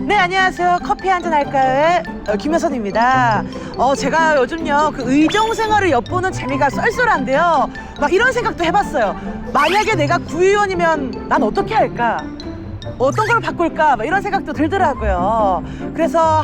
네, 안녕하세요. 커피 한잔 할까요? 김여선입니다. 제가 요즘요, 그 의정생활을 엿보는 재미가 쏠쏠한데요. 막 이런 생각도 해봤어요. 만약에 내가 구의원이면 난 어떻게 할까? 어떤 걸 바꿀까? 막 이런 생각도 들더라고요. 그래서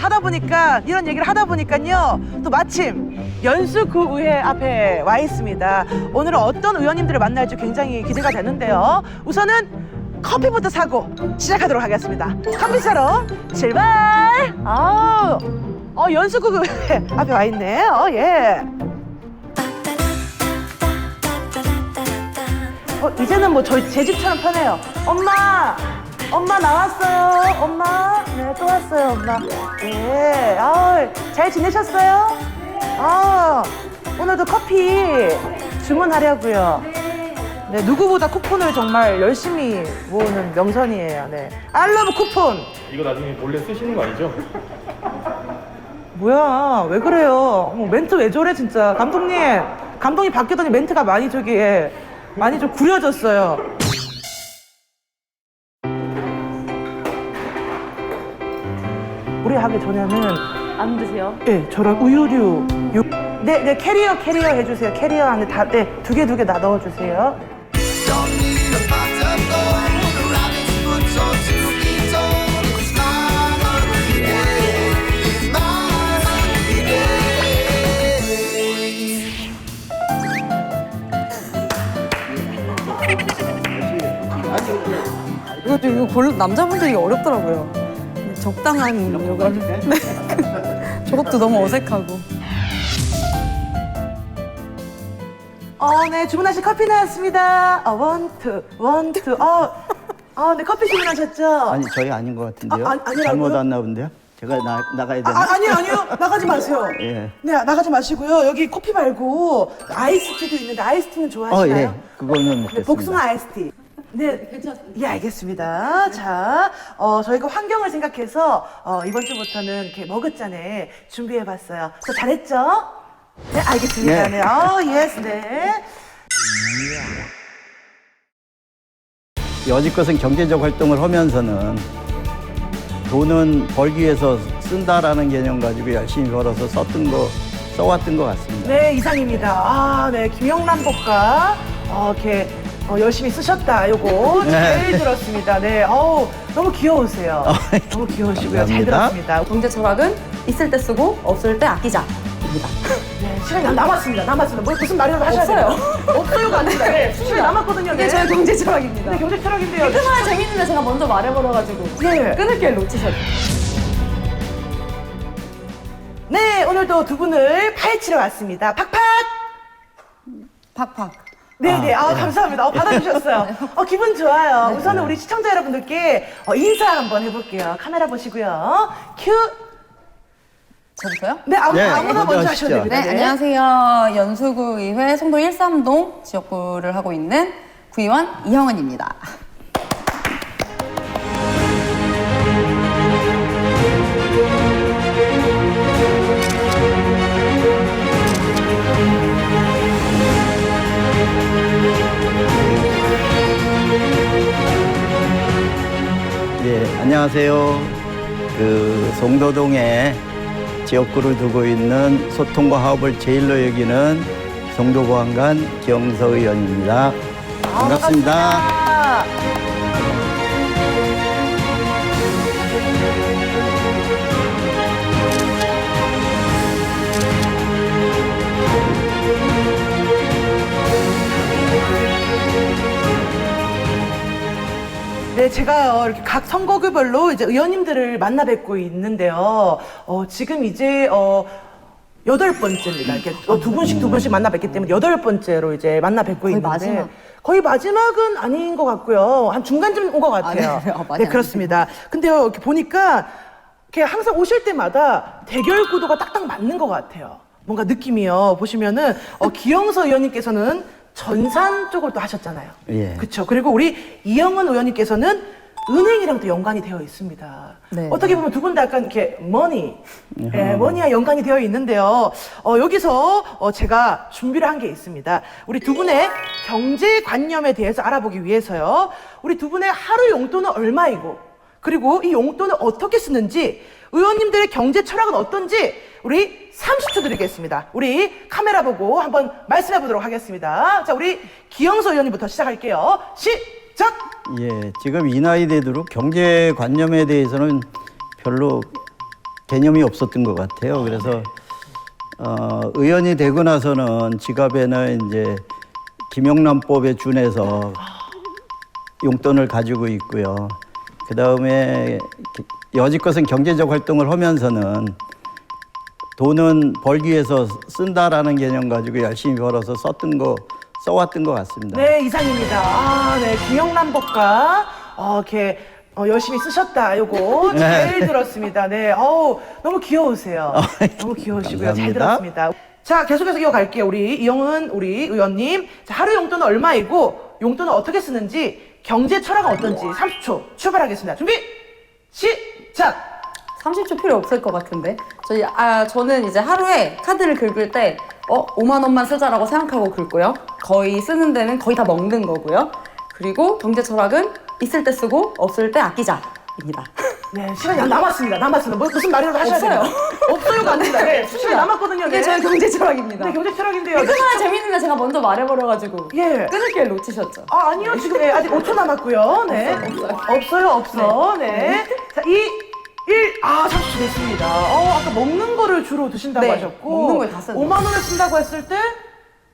이런 얘기를 하다 보니까요, 또 마침 연수구의회 앞에 와 있습니다. 오늘은 어떤 의원님들을 만날지 굉장히 기대가 되는데요. 우선은 커피부터 사고 시작하도록 하겠습니다. 커피 사러 출발! 연수구의회 앞에 와 있네. 예. 이제는 뭐 제 집처럼 편해요. 엄마 나왔어요. 엄마. 네, 또 왔어요, 엄마. 예. 잘 지내셨어요? 오늘도 커피 주문하려고요. 네, 누구보다 쿠폰을 정말 열심히 모으는 명선이에요. 네. 알러브 쿠폰. 이거 나중에 몰래 쓰시는 거 아니죠? 뭐야, 왜 그래요? 멘트 왜 저래, 진짜. 감독이 바뀌더니 멘트가 많이 좀 구려졌어요. 우리 하기 전에는 안 드세요? 네, 저랑 우유류 네, 캐리어 해주세요. 캐리어 안에 두 개 다 넣어주세요. 이거 남자분들이 어렵더라고요. 적당한 요걸. 네. 저것도 너무 어색하고. 네, 주문하신 커피 나왔습니다. 원투. 네, 커피 주문하셨죠? 아니 저희 아닌 것 같은데요. 아니라고요? 잘못 왔나 본데요. 제가 나가야 되나? 아니요. 나가지 마세요. 예. 네, 나가지 마시고요. 여기 커피 말고 아이스티도 있는데 아이스티는 좋아하시나요? 예. 그거는 네, 먹겠습니다. 복숭아 아이스티. 네, 예, 알겠습니다. 자, 저희가 환경을 생각해서 이번 주부터는 이렇게 머그잔에 준비해봤어요. 저 잘했죠? 네, 알겠습니다. 네. 네, 예스, 네. 여지껏은 경제적 활동을 하면서는 돈은 벌기 위해서 쓴다라는 개념 가지고 열심히 벌어서 써왔던 것 같습니다. 네, 이상입니다. 네, 김영란 법가 이렇게 열심히 쓰셨다. 요거 잘 들었습니다. 네, 너무 귀여우세요. 너무 귀여우시고요. 잘 감사합니다. 들었습니다. 경제 철학은 있을 때 쓰고 없을 때 아끼자. 네, 시간이 남았습니다. 무슨 말이라도 하셔야 돼요. 없어요가 아닙니다. 네, 시간이 남았거든요. 이게 네. 저의 경제 철학입니다. 네, 경제 철학인데요. 그만 재밌는데 제가 먼저 말해버려가지고 네. 끊을 기회를 놓치셨죠. 네, 오늘도 두 분을 파헤치러 왔습니다. 팍팍! 팍팍. 네네, 감사합니다. 받아주셨어요. 기분 좋아요. 우선은 우리 시청자 여러분들께 인사 한번 해볼게요. 카메라 보시고요. 큐! 저부터요? 네, 아무나 먼저 먼저 하시죠. 하셔도 됩니다. 네, 안녕하세요. 연수구의회 송도 13동 지역구를 하고 있는 구의원 이형은입니다. 예, 안녕하세요. 송도동에 지역구를 두고 있는 소통과 화합을 제일로 여기는 송도보안관 기영서 의원입니다. 반갑습니다. 네, 제가 이렇게 각 선거구별로 이제 의원님들을 만나 뵙고 있는데요. 지금 이제 8번째입니다. 이렇게 두 분씩 만나 뵙기 때문에 8번째로 이제 만나 뵙고 거의 있는데 마지막. 거의 마지막은 아닌 것 같고요. 한 중간쯤 온 것 같아요. 네. 많이 네, 그렇습니다. 근데요, 이렇게 보니까 이렇게 항상 오실 때마다 대결 구도가 딱딱 맞는 것 같아요. 뭔가 느낌이요. 보시면은 기영서 의원님께서는 전산 쪽을 또 하셨잖아요. 예. 그렇죠. 그리고 우리 이영은 의원님께서는 은행이랑 또 연관이 되어 있습니다. 네. 어떻게 보면 두 분 다 약간 이렇게 머니와 연관이 되어 있는데요. 여기서 제가 준비를 한 게 있습니다. 우리 두 분의 경제관념에 대해서 알아보기 위해서요. 우리 두 분의 하루 용돈은 얼마이고 그리고 이 용돈을 어떻게 쓰는지, 의원님들의 경제 철학은 어떤지 우리 30초 드리겠습니다. 우리 카메라 보고 한번 말씀해 보도록 하겠습니다. 자, 우리 기영서 의원님부터 시작할게요. 시작! 예, 지금 이 나이 되도록 경제관념에 대해서는 별로 개념이 없었던 것 같아요. 그래서 의원이 되고 나서는 지갑에는 이제 김영란법에 준해서 용돈을 가지고 있고요. 그 다음에 여지껏은 경제적 활동을 하면서는 돈은 벌기 위해서 쓴다라는 개념 가지고 열심히 벌어서 써왔던 것 같습니다. 네, 이상입니다. 아, 네, 김영란법과 이렇게 열심히 쓰셨다. 요거 잘 들었습니다. 네, 너무 귀여우세요. 너무 귀여우시고요. 잘 감사합니다. 들었습니다. 자, 계속해서 이어갈게요. 우리 이영은 우리 의원님. 자, 하루 용돈은 얼마이고 용돈을 어떻게 쓰는지, 경제 철학은 어떤지 30초 출발하겠습니다. 준비 시작. 30초 필요 없을 것 같은데. 저는 이제 하루에 카드를 긁을 때 5만 원만 쓰자라고 생각하고 긁고요. 거의 쓰는 데는 거의 다 먹는 거고요. 그리고 경제 철학은 있을 때 쓰고 없을 때 아끼자입니다. 네, 시간이 남았습니다. 무슨 말이라도 하셔야 없어요. 돼요. 없어요가 아닙니다. 네, 시간이 남았거든요. 이게 네. 저의 경제 철학입니다. 네, 경제 철학인데요. 끊어야 재밌는데 제가 먼저 말해버려가지고 예. 끊을 기회를 놓치셨죠. 아니요. 지금 네, 아직 5초 남았고요. 네. 없어요. 네. 자, 2, 1. 30초 됐습니다. 아까 먹는 거를 주로 드신다고 네, 하셨고. 먹는 걸 다 쓴다. 5만 원을 쓴다고 했을 때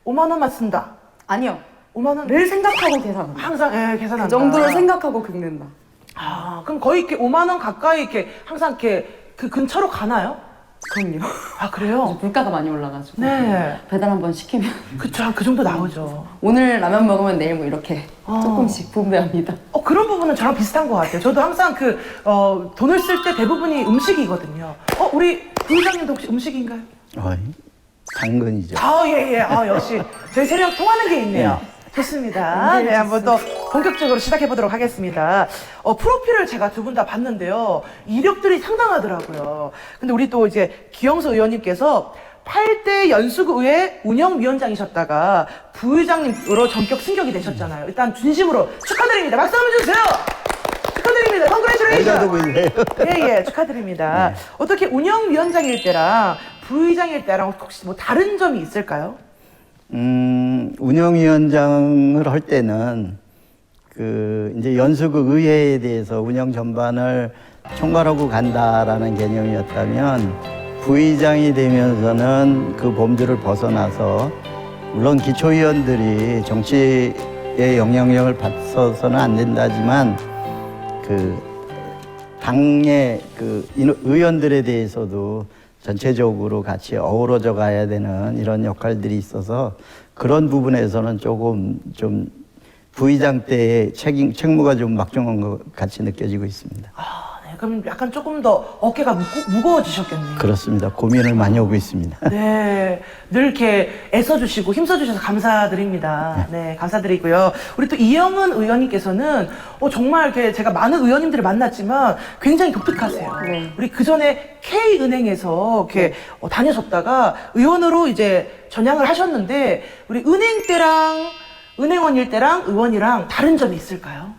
5만 원만 쓴다. 아니요. 5만 원 를 생각하고 계산한다. 항상 계산한다. 그 정도를 생각하고 긁는다. 그럼 거의 이렇게 5만 원 가까이 이렇게 항상 이렇게 그 근처로 가나요? 그럼요. 아, 그래요? 물가가 많이 올라가지고 네. 배달 한번 시키면 그쵸, 그 정도 나오죠. 오늘 라면 먹으면 내일 뭐 이렇게 조금씩 분배합니다. 그런 부분은 저랑 비슷한 것 같아요. 저도 항상 돈을 쓸 때 대부분이 음식이거든요. 우리 부회장님도 혹시 음식인가요? 당근이죠. 예. 역시 저희 세력 통하는 게 있네요. 좋습니다. 네, 한번 또 본격적으로 시작해 보도록 하겠습니다. 프로필을 제가 두 분 다 봤는데요. 이력들이 상당하더라고요. 근데 우리 또 이제 기영서 의원님께서 8대 연수구의회 운영위원장이셨다가 부의장님으로 전격 승격이 되셨잖아요. 일단 진심으로 축하드립니다. 박수 한번 주세요. 축하드립니다. 여자도 컨그레이션. 보이세요? 예, 축하드립니다. 어떻게 운영위원장일 때랑 부의장일 때랑 혹시 뭐 다른 점이 있을까요? 운영위원장을 할 때는 이제 연수구 의회에 대해서 운영 전반을 총괄하고 간다라는 개념이었다면 부의장이 되면서는 그 범주를 벗어나서 물론 기초위원들이 정치의 영향력을 받아서는 안 된다지만 당의 의원들에 대해서도 전체적으로 같이 어우러져 가야 되는 이런 역할들이 있어서 그런 부분에서는 조금 좀 부의장 때의 책무가 좀 막중한 것 같이 느껴지고 있습니다. 네, 그럼 약간 조금 더 어깨가 무거워지셨겠네요. 그렇습니다. 고민을 많이 하고 있습니다. 네, 늘 이렇게 애써주시고 힘써주셔서 감사드립니다. 네, 감사드리고요. 우리 또 이영은 의원님께서는 정말 이렇게 제가 많은 의원님들을 만났지만 굉장히 독특하세요. 네. 우리 그 전에 K은행에서 이렇게 다니셨다가 의원으로 이제 전향을 하셨는데 우리 은행원일 때랑 의원이랑 다른 점이 있을까요?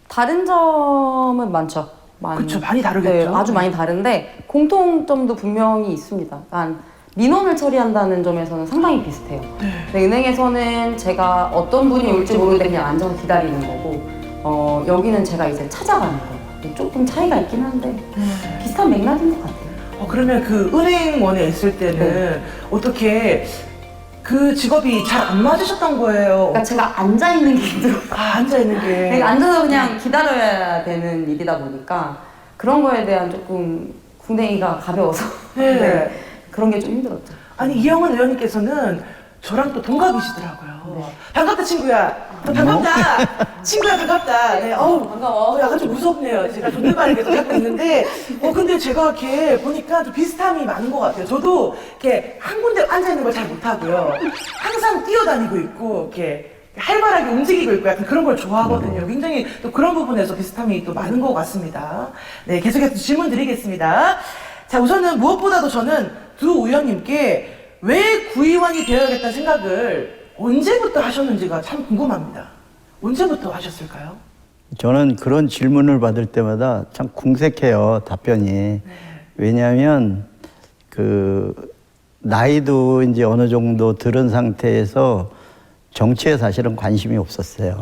다른 점은 많죠. 그쵸, 많이 다르겠죠. 네, 아주 많이 다른데 공통점도 분명히 있습니다. 민원을 처리한다는 점에서는 상당히 비슷해요. 근데 은행에서는 제가 어떤 분이 올지 모르는데 그냥 앉아서 기다리는 거고 여기는 제가 이제 찾아가는 거예요. 조금 차이가 있긴 한데 비슷한 맥락인 것 같아요. 그러면 그 은행원에 있을 때는 어떻게 그 직업이 잘 안 맞으셨던 거예요? 그러니까 제가 앉아있는 게 힘들어요. 앉아있는 게. 그러니까 앉아서 그냥 기다려야 되는 일이다 보니까 그런 거에 대한 조금 궁뎅이가 가벼워서 네. 네, 그런 게 좀 힘들었죠. 아니, 이영은 의원님께서는 저랑 또 동갑이시더라고요. 반갑다, 친구야. 반갑다. 친구야, 반갑다. 네, 반가워. 약간 좀 무섭네요. 제가 존댓말을 계속 하고 있는데, 근데 제가 이렇게 보니까 좀 비슷함이 많은 것 같아요. 저도 이렇게 한 군데 앉아있는 걸 잘 못하고요. 항상 뛰어다니고 있고, 이렇게 활발하게 움직이고 있고 약간 그런 걸 좋아하거든요. 굉장히 또 그런 부분에서 비슷함이 또 많은 것 같습니다. 네, 계속해서 질문 드리겠습니다. 자, 우선은 무엇보다도 저는 두 의원님께 왜 구의원이 되어야겠다는 생각을 언제부터 하셨는지가 참 궁금합니다. 언제부터 하셨을까요? 저는 그런 질문을 받을 때마다 참 궁색해요, 답변이. 왜냐하면 그 나이도 이제 어느 정도 들은 상태에서 정치에 사실은 관심이 없었어요.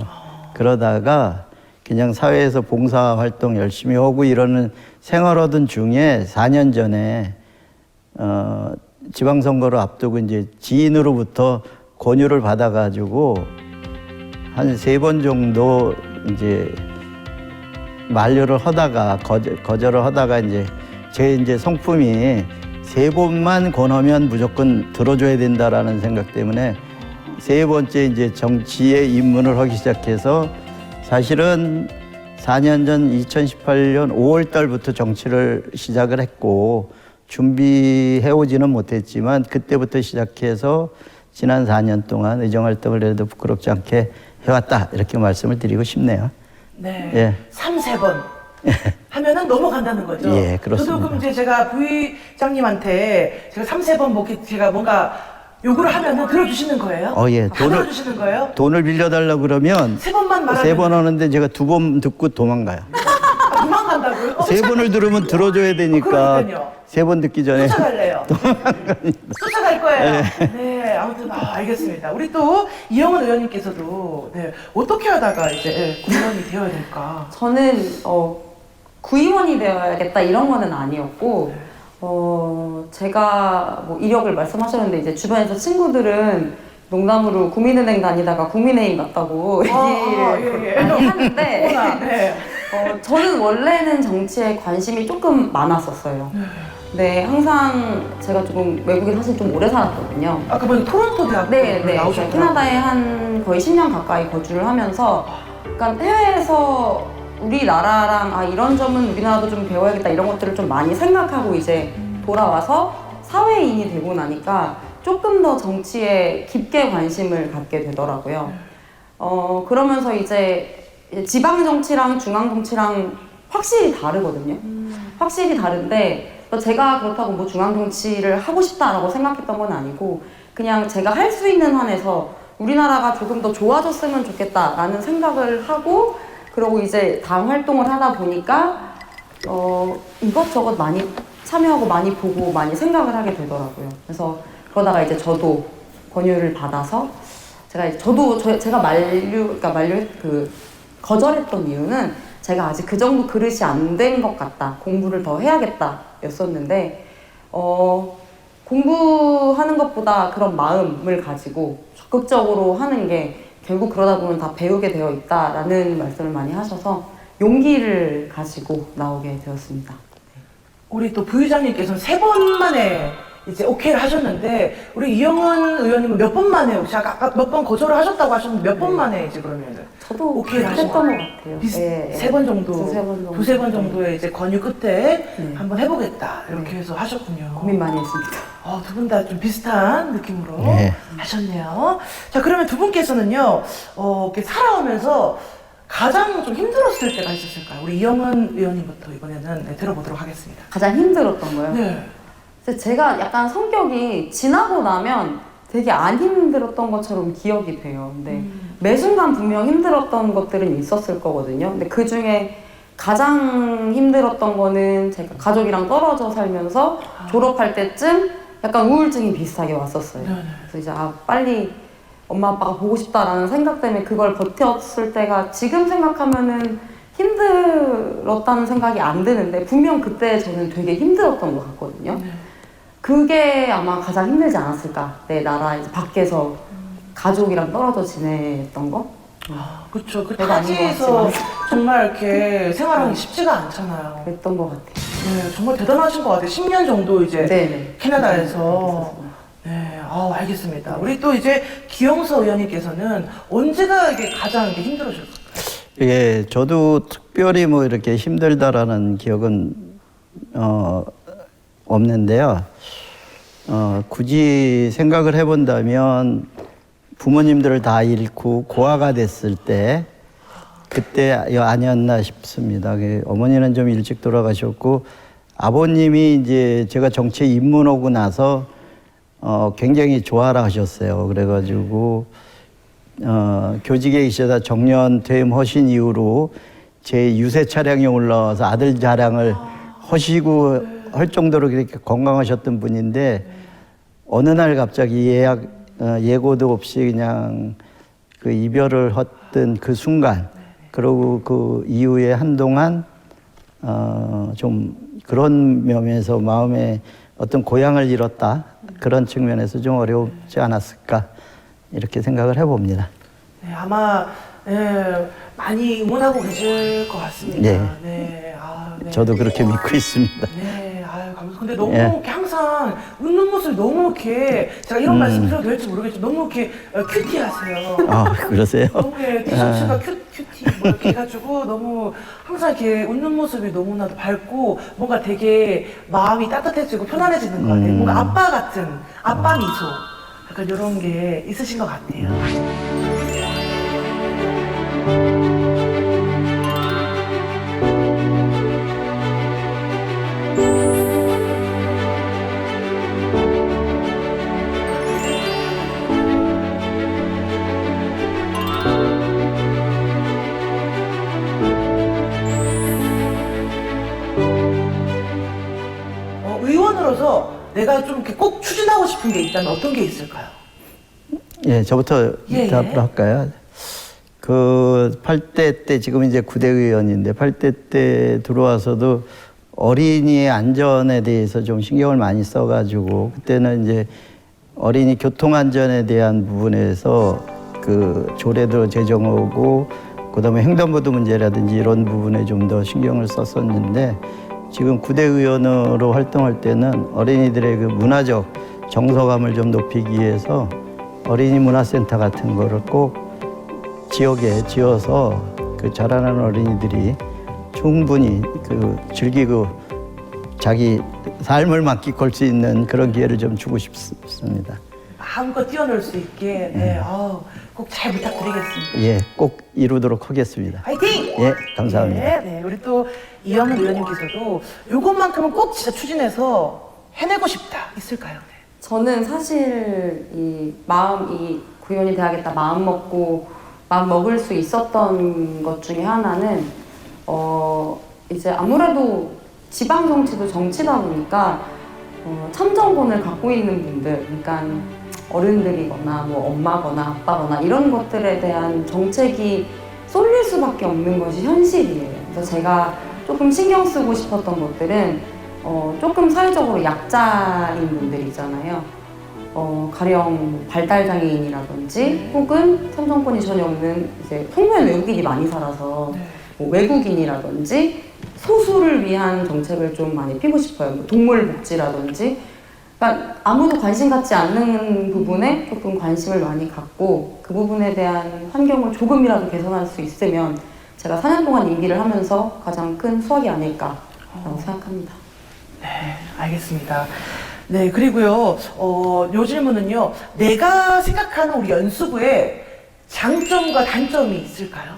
그러다가 그냥 사회에서 봉사 활동 열심히 하고 이러는 생활하던 중에 4년 전에 지방선거를 앞두고 이제 지인으로부터 권유를 받아가지고 한 3번 정도 이제 만류를 하다가 거절을 하다가 이제 제 이제 성품이 3번만 권하면 무조건 들어줘야 된다라는 생각 때문에 3번째 이제 정치에 입문을 하기 시작해서 사실은 4년 전 2018년 5월 달부터 정치를 시작을 했고 준비해 오지는 못했지만 그때부터 시작해서 지난 4년 동안 의정활동을 해도 부끄럽지 않게 해왔다 이렇게 말씀을 드리고 싶네요. 네. 예. 3, 4번 하면은 넘어간다는 거죠. 예, 그렇습니다. 저도 그럼 이제 제가 부의장님한테 제가 3, 4번 뭐 이렇게 제가 뭔가 요구를 하면은 들어주시는 거예요? 예. 들어주시는 거예요? 돈을 빌려달라고 그러면 3번만 말하면 3번 하는데 제가 2번 듣고 도망가요. 도망간다고요? 3번을 들으면 들어줘야 되니까 그러니까요. 3번 듣기 전에 쫓아갈래요. 쫓아갈 거예요. 네, 아무튼 알겠습니다. 우리 또 이영은 의원님께서도 네, 어떻게 하다가 이제 국회의원이 되어야 될까? 저는 구의원이 되어야겠다 이런 거는 아니었고 제가 뭐 이력을 말씀하셨는데 이제 주변에서 친구들은 농담으로 국민은행 다니다가 국민의힘 갔다고 얘기를 예. 많이 하는데 네. 저는 원래는 정치에 관심이 조금 많았었어요. 네, 항상 제가 조금 외국에 사실 좀 오래 살았거든요. 아까 보니 토론토 대학교 네. 나오셨더라고요. 캐나다에 한 거의 10년 가까이 거주를 하면서 그러니까 해외에서 우리나라랑 이런 점은 우리나라도 좀 배워야겠다 이런 것들을 좀 많이 생각하고 이제 돌아와서 사회인이 되고 나니까 조금 더 정치에 깊게 관심을 갖게 되더라고요. 그러면서 이제 지방 정치랑 중앙 정치랑 확실히 다르거든요. 확실히 다른데 제가 그렇다고 뭐 중앙 정치를 하고 싶다라고 생각했던 건 아니고 그냥 제가 할 수 있는 한에서 우리나라가 조금 더 좋아졌으면 좋겠다라는 생각을 하고 그러고 이제 당 활동을 하다 보니까 이것저것 많이 참여하고 많이 보고 많이 생각을 하게 되더라고요. 그래서 그러다가 이제 저도 권유를 받아서 제가 거절했던 이유는 제가 아직 그 정도 그릇이 안 된 것 같다. 공부를 더 해야겠다 였었는데 공부하는 것보다 그런 마음을 가지고 적극적으로 하는 게 결국 그러다 보면 다 배우게 되어 있다라는 말씀을 많이 하셔서 용기를 가지고 나오게 되었습니다. 우리 또 부의장님께서는 3번 만에 이제 오케이를 하셨는데 우리 이영은 의원님은 몇 번 만에 혹시 아까 몇 번 거절을 하셨다고 하셨는데 몇 번 만에 이제 그러면은 저도 오케이를 하신 했던 것 거예요? 같아요. 세 번 정도, 두세 번 정도. 두세 번 정도의 이제 권유 끝에 네. 한번 해보겠다 이렇게 해서 하셨군요. 고민 많이 했습니다. 두 분 다 좀 비슷한 느낌으로 네. 하셨네요. 자, 그러면 두 분께서는요, 이렇게 살아오면서 가장 좀 힘들었을 때가 있었을까요? 우리 이영은 의원님부터 이번에는 들어보도록 하겠습니다. 가장 힘들었던 거요? 네. 그래서 제가 약간 성격이 지나고 나면 되게 안 힘들었던 것처럼 기억이 돼요. 근데 매 순간 분명 힘들었던 것들은 있었을 거거든요. 근데 그 중에 가장 힘들었던 거는 제가 가족이랑 떨어져 살면서 졸업할 때쯤 약간 우울증이 비슷하게 왔었어요. 네네. 그래서 이제 빨리 엄마 아빠가 보고 싶다라는 생각 때문에 그걸 버텼을 때가 지금 생각하면은 힘들었다는 생각이 안 드는데 분명 그때 저는 되게 힘들었던 것 같거든요. 네. 그게 아마 가장 힘들지 않았을까. 내 나라 이제 밖에서 가족이랑 떨어져 지냈던 거. 그렇죠. 그 내가 아닌 것 타지에서 같지만. 정말 이렇게 생활하기 쉽지가 않잖아요. 그랬던 것 같아요. 네, 정말 대단하신 것 같아요. 10년 정도 이제 네네. 캐나다에서. 네, 알겠습니다. 우리 또 이제 기영서 의원님께서는 언제가 이게 가장 이게 힘들어졌을까요? 예, 저도 특별히 뭐 이렇게 힘들다라는 기억은 없는데요. 굳이 생각을 해본다면 부모님들을 다 잃고 고아가 됐을 때 그때 아니었나 싶습니다. 어머니는 좀 일찍 돌아가셨고 아버님이 이제 제가 정치에 입문하고 나서 굉장히 좋아라 하셨어요. 그래가지고 교직에 계시다 정년 퇴임하신 이후로 제 유세 차량에 올라와서 아들 자랑을 하시고 할 정도로 그렇게 건강하셨던 분인데 어느 날 갑자기 예고도 없이 그냥 그 이별을 했던 그 순간 그리고 그 이후에 한동안 좀 그런 면에서 마음에 어떤 고향을 잃었다 그런 측면에서 좀 어렵지 않았을까 이렇게 생각을 해봅니다. 네, 아마 많이 응원하고 계실 것 같습니다. 네. 네. 네. 저도 그렇게 믿고 있습니다. 네, 감사합니다. 근데 너무 예. 이렇게 항상 웃는 모습이 너무 이렇게 제가 이런 말씀 드려도 될지 모르겠지만 너무 이렇게 큐티하세요. 그러세요? 너무 티셔츠가 큐티 뭐 이렇게 해가지고 너무 항상 이렇게 웃는 모습이 너무나도 밝고 뭔가 되게 마음이 따뜻해지고 편안해지는 것 같아요. 뭔가 아빠 같은 아빠 미소 약간 이런 게 있으신 것 같네요. 의원으로서 내가 좀 이렇게 꼭 추진하고 싶은 게 있다면 어떤 게 있을까요? 예, 저부터 예, 답을 예. 할까요? 그 8대 때 지금 이제 9대 의원인데 8대 때 들어와서도 어린이의 안전에 대해서 좀 신경을 많이 써가지고 그때는 이제 어린이 교통 안전에 대한 부분에서 그 조례도 제정하고 그다음에 횡단보도 문제라든지 이런 부분에 좀 더 신경을 썼었는데 지금 9대 의원으로 활동할 때는 어린이들의 그 문화적 정서감을 좀 높이기 위해서 어린이 문화센터 같은 거를 꼭 지역에 지어서 그 자라나는 어린이들이 충분히 그 즐기고 자기 삶을 만끽할 수 있는 그런 기회를 좀 주고 싶습니다. 마음껏 뛰어놀 수 있게 꼭 잘 부탁드리겠습니다. 예, 꼭 이루도록 하겠습니다. 화이팅! 예, 감사합니다. 네, 우리 또 이영은 의원님께서도 이것만큼은 꼭 진짜 추진해서 해내고 싶다 있을까요? 네. 저는 사실 이 구의원이 돼야겠다 마음 먹을 수 있었던 것 중에 하나는 이제 아무래도 지방 정치도 정치다 보니까 참정권을 갖고 있는 분들, 그러니까 어른들이거나 뭐 엄마거나 아빠거나 이런 것들에 대한 정책이 쏠릴 수밖에 없는 것이 현실이에요. 그래서 제가 조금 신경 쓰고 싶었던 것들은 조금 사회적으로 약자인 분들이잖아요. 가령 발달장애인이라든지 혹은 참정권이 전혀 없는 이제 평범한 외국인이 많이 살아서 뭐 외국인이라든지 소수를 위한 정책을 좀 많이 피고 싶어요. 뭐 동물복지라든지. 그러니까 아무도 관심 갖지 않는 부분에 조금 관심을 많이 갖고 그 부분에 대한 환경을 조금이라도 개선할 수 있으면 제가 4년 동안 임기를 하면서 가장 큰 수확이 아닐까라고 생각합니다. 네, 알겠습니다. 네, 그리고요, 요 질문은요, 내가 생각하는 우리 연수부에 장점과 단점이 있을까요?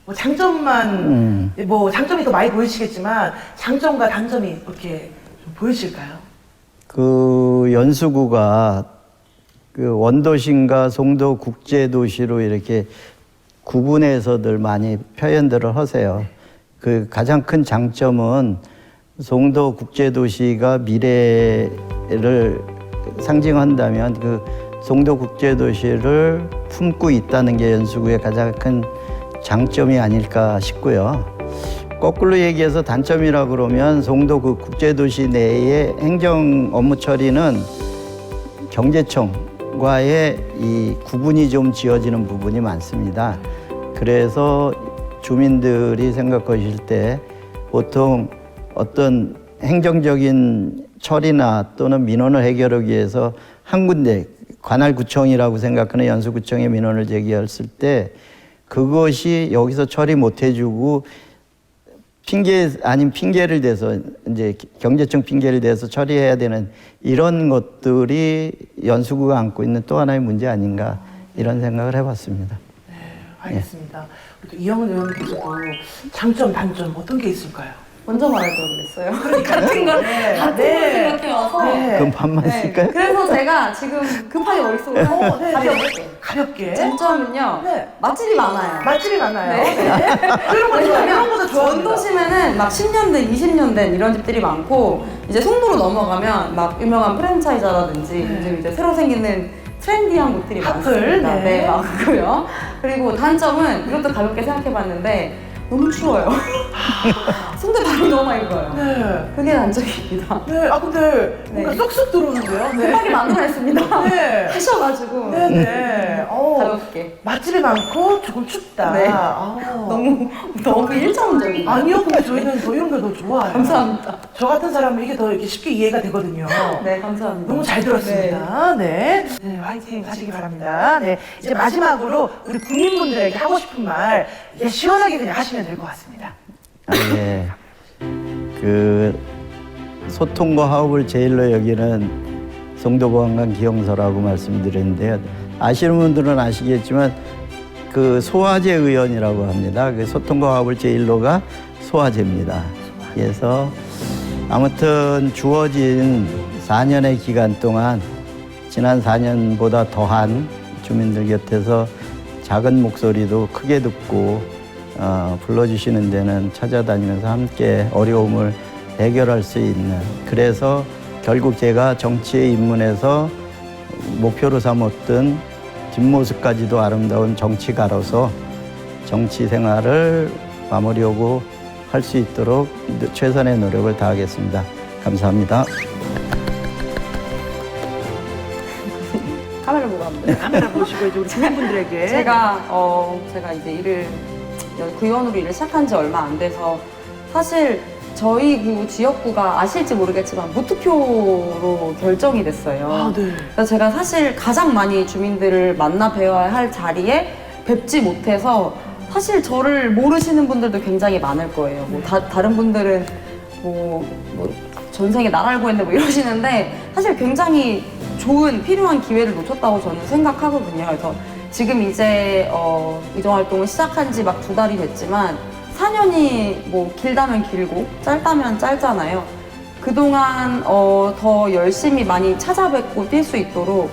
뭐 장점만, 뭐 장점이 더 많이 보이시겠지만, 장점과 단점이 이렇게 좀 보이실까요? 그 연수구가 그 원도심과 송도 국제도시로 이렇게 구분해서들 많이 표현들을 하세요. 그 가장 큰 장점은 송도 국제도시가 미래를 상징한다면 그 송도 국제도시를 품고 있다는 게 연수구의 가장 큰 장점이 아닐까 싶고요. 거꾸로 얘기해서 단점이라 그러면 송도 그 국제도시 내의 행정 업무 처리는 경제청과의 이 구분이 좀 지어지는 부분이 많습니다. 그래서 주민들이 생각하실 때 보통 어떤 행정적인 처리나 또는 민원을 해결하기 위해서 한 군데 관할구청이라고 생각하는 연수구청에 민원을 제기했을 때 그것이 여기서 처리 못 해주고 핑계 아닌 핑계를 대서 이제 경제청 핑계를 대서 처리해야 되는 이런 것들이 연수구가 안고 있는 또 하나의 문제 아닌가 이런 생각을 해봤습니다. 네, 알겠습니다. 또 이영은 의원님께서도 장점, 단점 어떤 게 있을까요? 먼저 말할 걸 그랬어요. 같은 걸 네. 같은 네. 걸 생각해와서. 네. 그럼 밥만 쓸까요? 그래서 제가 지금 급하게 머릿속으로 네, 가볍게. 가볍게. 장점은요. 네. 맛집이 많아요. 맛집이 많아요. 네. 네. 그런 거 좋아요. 이런 것도 좋아합니다. 원도심에는 막 10년 된, 20년 된 이런 집들이 많고 이제 송도로 넘어가면 막 유명한 프랜차이저라든지 요즘 이제 새로 생기는 트렌디한 곳들이 핫플, 많습니다. 네. 네, 많고요. 그리고 단점은 이것도 가볍게 생각해봤는데 너무 추워요. 손대 발이 너무 많이 불어요. 네. 그게 단점입니다. 네. 아 근데 네. 뭔가 쏙쏙 들어오는데요. 네. 급하게 만들어냈습니다. 네. 하셔가지고 네네. 가볍게. 맛집이 많고 조금 춥다. 네. 아. 너무 일차원적이에요. 아니요, 근데 저희는 더 이런 게 더 좋아요. 감사합니다. 저 같은 사람은 이게 더 이렇게 쉽게 이해가 되거든요. 네, 감사합니다. 너무 잘 들었습니다. 네. 네, 화이팅 하시기 바랍니다. 네. 이제 마지막으로 우리 국민분들에게 하고 싶은 말 이제 시원하게 그냥 하시면 될 것 같습니다. 아, 예. 그 소통과 화합을 제일로 여기는 송도보안관 기영서라고 말씀드렸는데요. 아시는 분들은 아시겠지만 그 소화제 의원이라고 합니다. 그 소통과 화합을 제일로가 소화제입니다. 그래서 아무튼 주어진 4년의 기간 동안 지난 4년보다 더한 주민들 곁에서 작은 목소리도 크게 듣고 불러주시는 데는 찾아다니면서 함께 어려움을 해결할 수 있는, 그래서 결국 제가 정치에 입문해서 목표로 삼았던 뒷모습까지도 아름다운 정치가로서 정치 생활을 마무리하고 할 수 있도록 최선의 노력을 다하겠습니다. 감사합니다. 카메라 보고 합니다. 네, 카메라 보시고 이제 우리 국민분들에게 제가 이제 구의원으로 일을 시작한 지 얼마 안 돼서 사실 저희 구 지역구가 아실지 모르겠지만 무투표로 결정이 됐어요. 아, 네. 그래서 제가 사실 가장 많이 주민들을 만나 뵈어야 할 자리에 뵙지 못해서 사실 저를 모르시는 분들도 굉장히 많을 거예요. 뭐 다른 분들은 전생에 날 알고 있네 뭐 이러시는데 사실 굉장히 좋은 필요한 기회를 놓쳤다고 저는 생각하거든요. 그래서 지금 이제 의정 활동을 시작한 지 막 2달이 됐지만 4년이 뭐 길다면 길고 짧다면 짧잖아요. 그동안 더 열심히 많이 찾아뵙고 뛸 수 있도록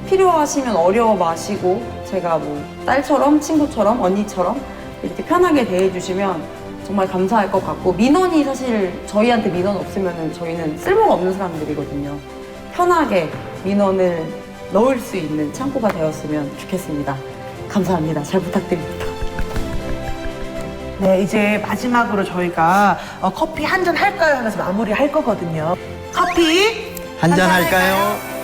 필요하시면 어려워 마시고 제가 뭐 딸처럼 친구처럼 언니처럼 이렇게 편하게 대해주시면 정말 감사할 것 같고, 민원이 사실 저희한테 민원 없으면 저희는 쓸모가 없는 사람들이거든요. 편하게 민원을 넣을 수 있는 창구가 되었으면 좋겠습니다. 감사합니다. 잘 부탁드립니다. 네, 이제 마지막으로 저희가 커피 한 잔 할까요? 하면서 마무리 할 거거든요. 커피 한잔 할까요?